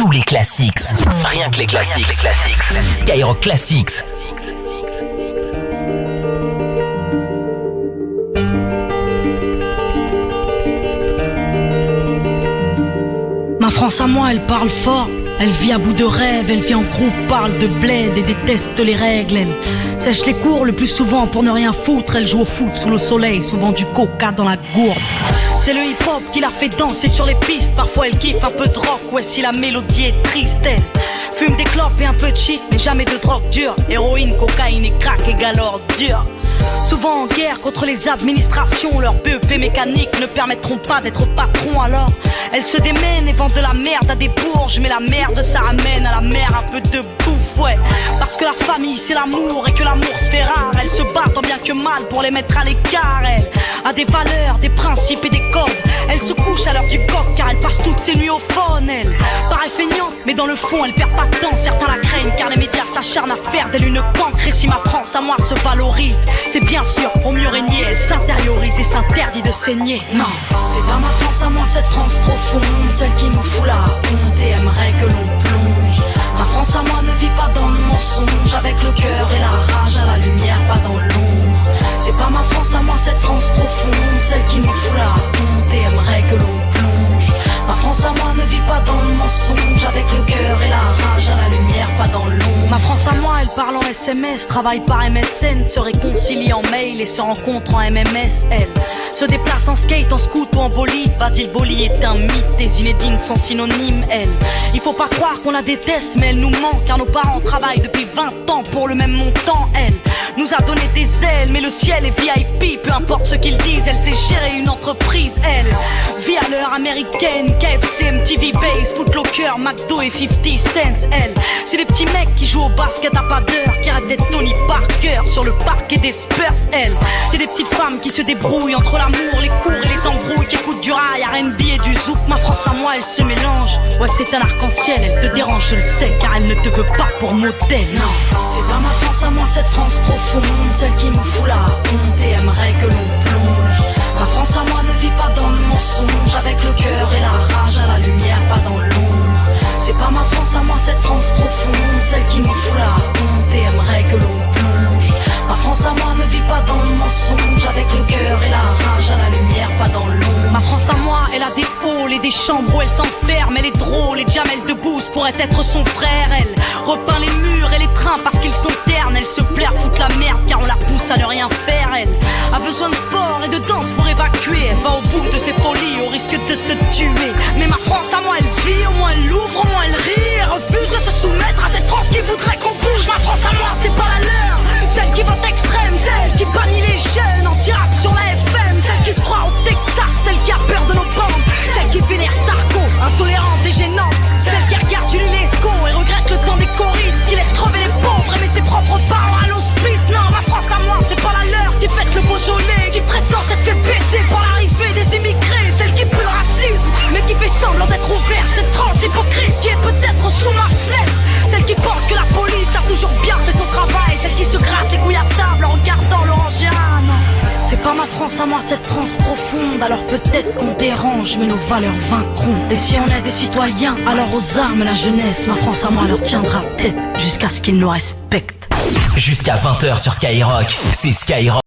tous les classiques. Rien que les classiques. Skyrock Classics. Ma France à moi, elle parle fort. Elle vit à bout de rêve, elle vit en groupe, parle de bled et déteste les règles. Elle sèche les cours le plus souvent pour ne rien foutre. Elle joue au foot sous le soleil, souvent du coca dans la gourde. C'est le hip-hop qui la fait danser sur les pistes. Parfois elle kiffe un peu de rock, ouais si la mélodie est triste. Elle fume des clopes et un peu de shit, mais jamais de drogue dure. Héroïne, cocaïne et crack égale ordure. Souvent en guerre contre les administrations, leurs BEP mécaniques ne permettront pas d'être patron. Alors elles se démènent et vendent de la merde à des bourges. Mais la merde ça ramène à la mer un peu de bouffe, ouais. Parce que la famille c'est l'amour et que l'amour se fait rare. Elles se battent tant bien que mal pour les mettre à l'écart. Elle a des valeurs, des principes et des codes. Elle se couche à l'heure du coq car elle passe toutes ses nuits au phone. Elle paraît feignante mais dans le fond elle perd pas de temps. Certains la craignent car les médias s'acharnent à faire d'elle une cancre. Et si ma France à moi se valorise, c'est bien sûr pour mieux régner. Elle s'intériorise et s'interdit de saigner. Non, c'est pas ma France à moi, cette France profonde, celle qui me fout la honte et aimerait que l'on plonge. Ma France à moi ne vit pas dans le mensonge, avec le cœur et la rage à la lumière, pas dans l'ombre. C'est pas ma France à moi, cette France profonde, celle qui me fout la honte et aimerait que l'on plonge. Ma France à moi ne vit pas dans le mensonge, avec le cœur et la rage à la lumière, pas dans l'ombre. Ma France à moi, elle parle en SMS, travaille par MSN, se réconcilie en mail et se rencontre en MMS. Elle se déplace en skate, en scoot ou en bolide. Basile Boli est un mythe, des Zinedine sont synonymes. Elle, il faut pas croire qu'on la déteste, mais elle nous manque car nos parents travaillent depuis 20 ans pour le même montant. Elle nous a donné des ailes, mais le ciel est VIP, peu importe ce qu'ils disent. Elle sait gérer une entreprise, elle vit à l'heure américaine. KFC, MTV Base, Footlocker, McDo et 50 cents. Elle, c'est des petits mecs qui jouent au basket à pas d'heure, qui rêvent d'être Tony Parker sur le parquet des Spurs. Elle, c'est des petites femmes qui se débrouillent entre l'amour, les cours et les embrouilles, qui écoutent du rail, R&B et du zouk. Ma France à moi, elle se mélange. Ouais, c'est un arc-en-ciel, elle te dérange, je le sais, car elle ne te veut pas pour modèle. Non, c'est pas ma France à moi, cette France profonde, celle qui me fout la honte et aimerait que l'on plonge. Ma France à moi ne vit pas dans le mensonge, avec le cœur et la rage à la lumière, pas dans l'ombre. C'est pas ma France à moi, cette France profonde, celle qui me fout la honte et aimerait que l'on plonge. Ma France à moi ne vit pas dans le mensonge, avec le cœur et la rage à la lumière, pas dans l'ombre. Ma France à moi, elle a des halls et des chambres où elle s'enferme. Elle est drôle et Jamel Debbouze pourrait être son frère. Elle repeint les murs et les trains parce qu'ils sont ternes. Elle se plaît à foutre la merde car on la pousse à ne rien faire. Elle a besoin de sport et de danse pour évacuer. Elle va au bout de ses folies au risque de se tuer. Mais ma France à moi, elle vit, au moins elle ouvre, au moins elle rit. Elle refuse de se soumettre à cette France qui voudrait qu'on bouge. Ma France à moi, c'est pas la leur, celle qui vote extrême, celle qui bannit les jeunes, anti-rap sur la FM, celle qui se croit au Texas, celle qui a peur de nos bandes, celle qui vénère Sarko, intolérante et gênante, celle qui regarde Julie Lescaut et regrette le temps des choristes, qui laisse crever les pauvres et met ses propres parents à l'hospice. Non, ma France à moi, c'est pas la leur, qui fête le Beaujolais, qui prétend s'être fait baisser par l'arrivée des immigrés, celle qui pue le racisme, mais qui fait semblant d'être ouverte, cette France hypocrite qui est peut-être sous ma fenêtre, celle qui pense que la police a toujours bien fait son travail, celle qui se gratte les couilles à table en regardant l'orange. Non, c'est pas ma France à moi, cette France profonde. Alors peut-être qu'on dérange, mais nos valeurs vaincront. Et si on est des citoyens, alors aux armes la jeunesse. Ma France à moi leur tiendra tête jusqu'à ce qu'ils nous respectent. Jusqu'à 20h sur Skyrock, c'est Skyrock.